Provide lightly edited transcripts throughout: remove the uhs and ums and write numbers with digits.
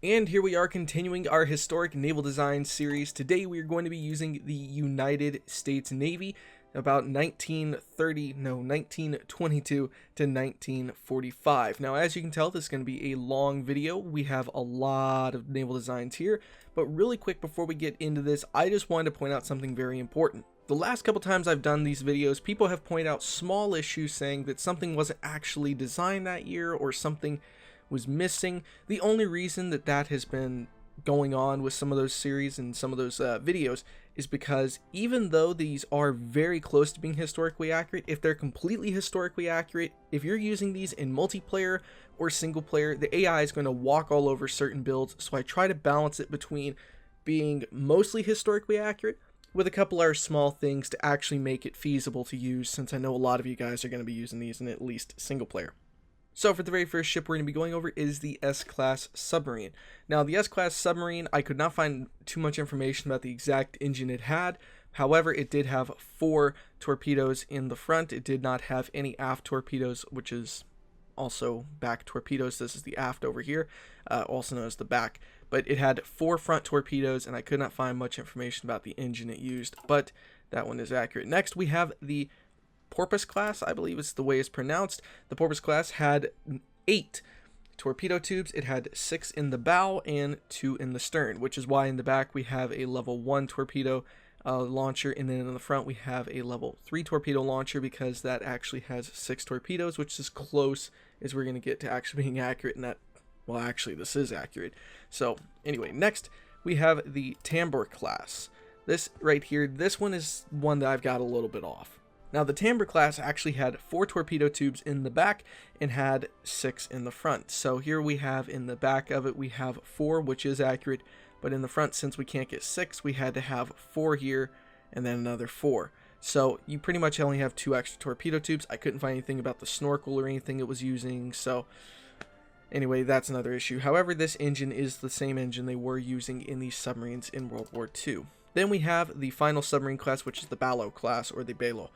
And here we are continuing our historic naval design series. Today we are going to be using the United States Navy about 1922 to 1945. Now, as you can tell, this is going to be a long video. We have a lot of naval designs here, but really quick before we get into this, I just wanted to point out something very important. The last couple times I've done these videos, people have pointed out small issues saying that something wasn't actually designed that year or something was missing. The only reason that that has been going on with some of those series and some of those videos is because even though these are very close to being historically accurate, if they're completely historically accurate, if you're using these in multiplayer or single player, the AI is going to walk all over certain builds. So I try to balance it between being mostly historically accurate with a couple other small things to actually make it feasible to use, since I know a lot of you guys are going to be using these in at least single player. So for the very first ship we're going to be going over is the S-Class submarine. Now the S-Class submarine, I could not find too much information about the exact engine it had. However, it did have 4 torpedoes in the front. It did not have any aft torpedoes, which is also back torpedoes. This is the aft over here, also known as the back. But it had 4 front torpedoes, and I could not find much information about the engine it used, but that one is accurate. Next, we have the Porpoise class, I believe is the way it's pronounced. The Porpoise class had 8 torpedo tubes. It had 6 in the bow and 2 in the stern, which is why in the back we have a level 1 torpedo launcher, and then in the front we have a level 3 torpedo launcher, because that actually has 6 torpedoes, which is close as we're going to get to actually being accurate in that. Well, actually this is accurate. So anyway, next we have the Tambour class. This right here, this one is one that I've got a little bit off. Now the Tambour class actually had 4 torpedo tubes in the back and had 6 in the front. So here we have in the back of it, we have 4, which is accurate, but in the front, since we can't get 6, we had to have 4 here and then another 4. So you pretty much only have 2 extra torpedo tubes. I couldn't find anything about the snorkel or anything it was using, so anyway, that's another issue. However, this engine is the same engine they were using in these submarines in World War II. Then we have the final submarine class, which is the Balo class, or the Balo.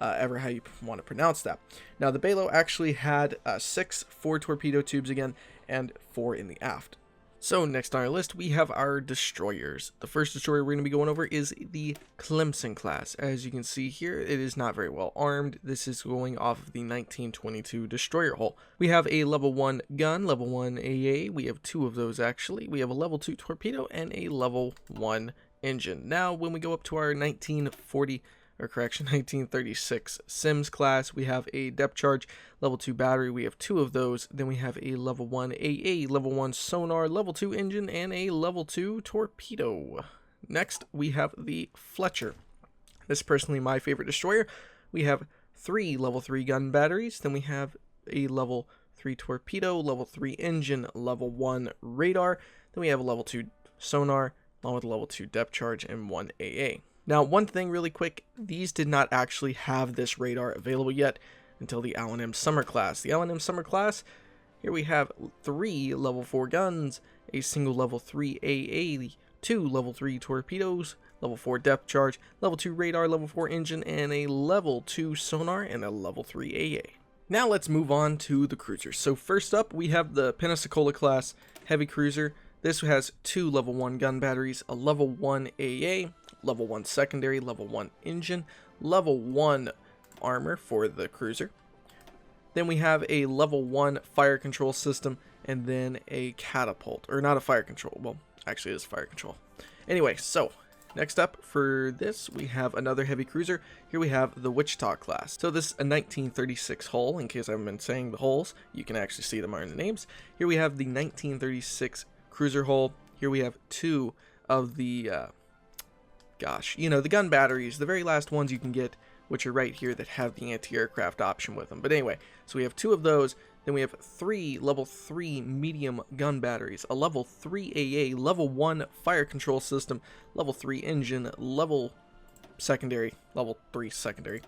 Ever how you want to pronounce that. Now the Balo actually had 4 torpedo tubes again, and 4 in the aft. So next on our list we have our destroyers. The first destroyer we're going to be going over is the Clemson class. As you can see here, it is not very well armed. This is going off of the 1922 destroyer hull. We have a level 1 gun, level 1 AA. We have 2 of those actually. We have a level 2 torpedo and a level 1 engine. Now when we go up to our 1936 Sims class, we have a depth charge, level 2 battery. We have 2 of those. Then we have a level 1 AA, level 1 sonar, level 2 engine, and a level 2 torpedo. Next, we have the Fletcher. This is personally my favorite destroyer. We have 3 level 3 gun batteries. Then we have a level 3 torpedo, level 3 engine, level 1 radar. Then we have a level 2 sonar, along with a level 2 depth charge and 1 AA. Now, one thing really quick, these did not actually have this radar available yet until the Allen M. Summer class. The Allen M. Summer class, here we have 3 level 4 guns, a single level 3 AA, 2 level 3 torpedoes, level 4 depth charge, level 2 radar, level 4 engine, and a level 2 sonar, and a level 3 AA. Now let's move on to the cruisers. So first up, we have the Pensacola class heavy cruiser. This has 2 level 1 gun batteries, a level 1 AA, level 1 secondary, level 1 engine, level 1 armor for the cruiser. Then we have a level 1 fire control system, and then a catapult, or not a fire control, well, actually it is fire control. Anyway, so next up for this, we have another heavy cruiser. Here we have the Wichita class. So this is a 1936 hull. In case I haven't been saying the hulls, you can actually see them are in the names. Here we have the 1936 cruiser hull. Here we have 2 of the the gun batteries, the very last ones you can get, which are right here that have the anti-aircraft option with them. But anyway, so we have 2 of those. Then we have 3 level 3 medium gun batteries, a level 3 AA, level 1 fire control system, level 3 engine, level secondary, level 3 secondary,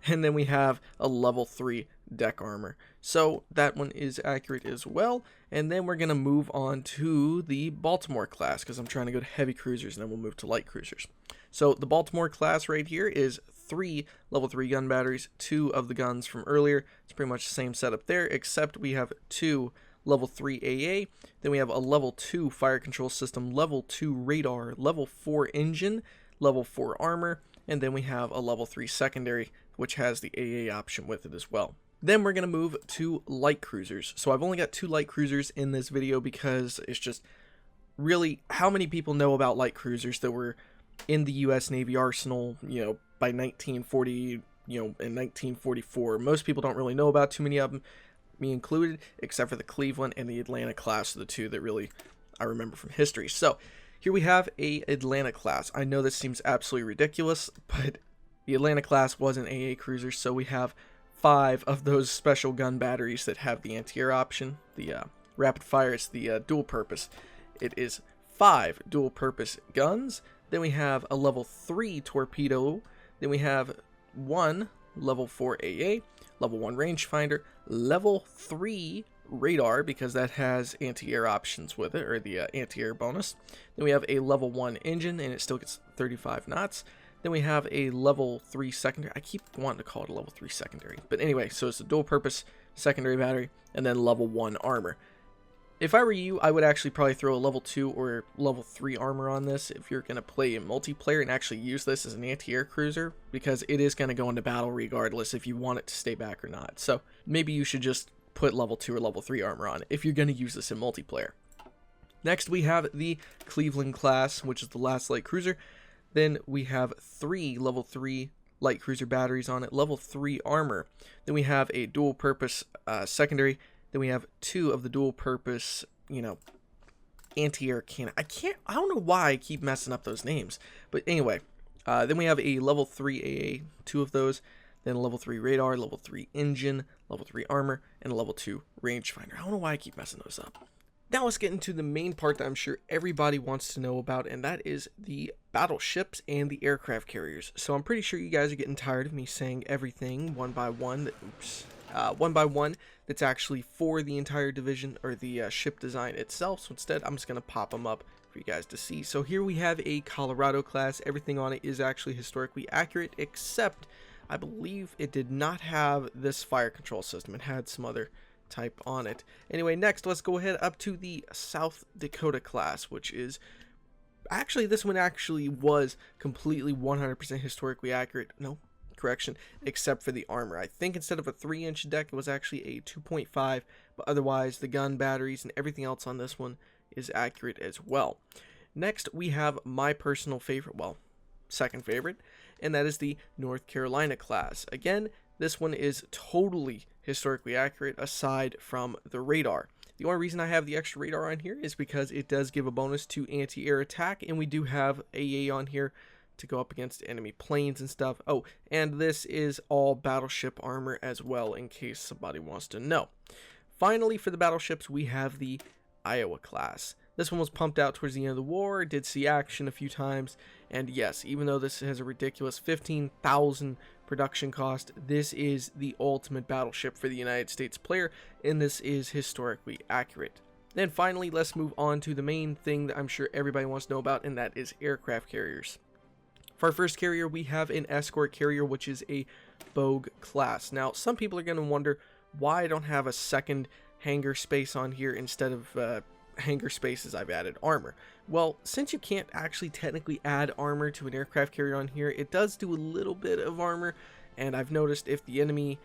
and then we have a level 3 deck armor. So that one is accurate as well. And then we're going to move on to the Baltimore class, because I'm trying to go to heavy cruisers, and then we'll move to light cruisers. So the Baltimore class right here is 3 level 3 gun batteries, 2 of the guns from earlier. It's pretty much the same setup there, except we have 2 level 3 AA. Then we have a level 2 fire control system, level 2 radar, level 4 engine, level 4 armor, and then we have a level 3 secondary, which has the AA option with it as well. Then we're going to move to light cruisers. So I've only got 2 light cruisers in this video because it's just really how many people know about light cruisers that were in the US Navy arsenal, by 1940, in 1944. Most people don't really know about too many of them, me included, except for the Cleveland and the Atlanta class are the 2 that really I remember from history. So here we have a Atlanta class. I know this seems absolutely ridiculous, but the Atlanta class was an AA cruiser, so we have 5 of those special gun batteries that have the anti-air option. The rapid fire is the dual purpose. It is 5 dual purpose guns. Then we have a level 3 torpedo. Then we have 1 level 4 AA, level 1 rangefinder, level 3 radar because that has anti-air options with it, or the anti-air bonus. Then we have a level 1 engine and it still gets 35 knots. Then we have a level 3 secondary. I keep wanting to call it a level 3 secondary. But anyway, so it's a dual purpose secondary battery and then level 1 armor. If I were you, I would actually probably throw a level 2 or level 3 armor on this if you're going to play in multiplayer and actually use this as an anti-air cruiser, because it is going to go into battle regardless if you want it to stay back or not. So maybe you should just put level 2 or level 3 armor on it if you're going to use this in multiplayer. Next we have the Cleveland class, which is the last light cruiser. Then we have 3 level 3 light cruiser batteries on it, level 3 armor. Then we have a dual purpose secondary. Then we have 2 of the dual purpose, anti-air cannon. I don't know why I keep messing up those names. But anyway, then we have a level 3 AA, 2 of those. Then a level 3 radar, level 3 engine, level 3 armor, and a level 2 rangefinder. I don't know why I keep messing those up. Now let's get into the main part that I'm sure everybody wants to know about, and that is the battleships and the aircraft carriers. So I'm pretty sure you guys are getting tired of me saying everything one by one that's actually for the entire division or the ship design itself. So instead, I'm just going to pop them up for you guys to see. So here we have a Colorado class. Everything on it is actually historically accurate, except I believe it did not have this fire control system. It had some other type on it. Anyway, next let's go ahead up to the South Dakota class, which is actually, this one actually was completely 100% historically accurate. No, correction, except for the armor. I think instead of a 3-inch deck, it was actually a 2.5, but otherwise the gun batteries and everything else on this one is accurate as well. Next we have my personal favorite, well, second favorite, and that is the North Carolina class. Again, this one is totally historically accurate aside from the radar. The only reason I have the extra radar on here is because it does give a bonus to anti-air attack, and we do have AA on here to go up against enemy planes and stuff. Oh, and this is all battleship armor as well, in case somebody wants to know. Finally, for the battleships, we have the Iowa class. This one was pumped out towards the end of the war, did see action a few times, and yes, even though this has a ridiculous 15,000 production cost, this is the ultimate battleship for the United States player, and this is historically accurate. Then finally, let's move on to the main thing that I'm sure everybody wants to know about, and that is aircraft carriers. For our first carrier, we have an escort carrier, which is a Bogue class. Now, some people are going to wonder why I don't have a second hangar space on here instead of hangar spaces I've added armor. Well, since you can't actually technically add armor to an aircraft carrier on here, it does do a little bit of armor, and I've noticed if the enemy,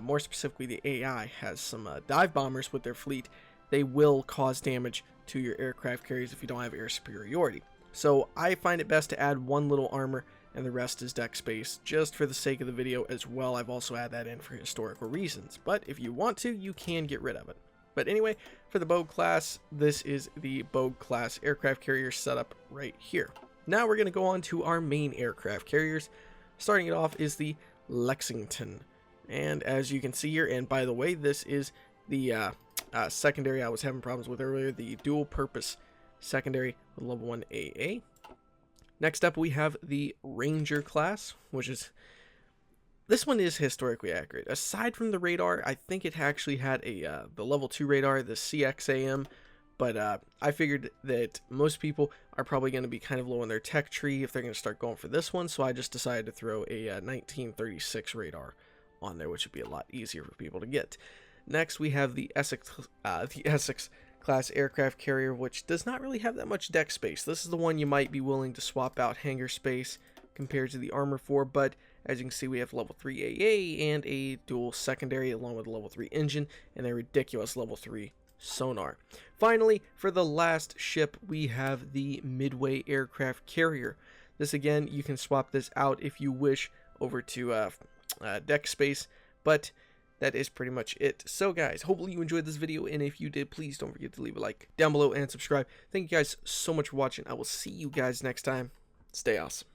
more specifically the AI, has some dive bombers with their fleet, they will cause damage to your aircraft carriers if you don't have air superiority. So I find it best to add one little armor and the rest is deck space, just for the sake of the video as well. I've also added that in for historical reasons, but if you want to, you can get rid of it. But anyway, for the Bogue class, this is the Bogue class aircraft carrier setup right here. Now we're going to go on to our main aircraft carriers. Starting it off is the Lexington. And as you can see here, and by the way, this is the secondary I was having problems with earlier, the dual purpose secondary with level 1 AA. Next up, we have the Ranger class, which is, this one is historically accurate. Aside from the radar, I think it actually had a the level 2 radar, the CXAM, but I figured that most people are probably going to be kind of low in their tech tree if they're going to start going for this one, so I just decided to throw a 1936 radar on there, which would be a lot easier for people to get. Next, we have the Essex class aircraft carrier, which does not really have that much deck space. This is the one you might be willing to swap out hangar space compared to the armor for, but as you can see, we have level 3 AA and a dual secondary along with a level 3 engine and a ridiculous level 3 sonar. Finally, for the last ship, we have the Midway aircraft carrier. This again, you can swap this out if you wish over to deck space, but that is pretty much it. So guys, hopefully you enjoyed this video, and if you did, please don't forget to leave a like down below and subscribe. Thank you guys so much for watching. I will see you guys next time. Stay awesome.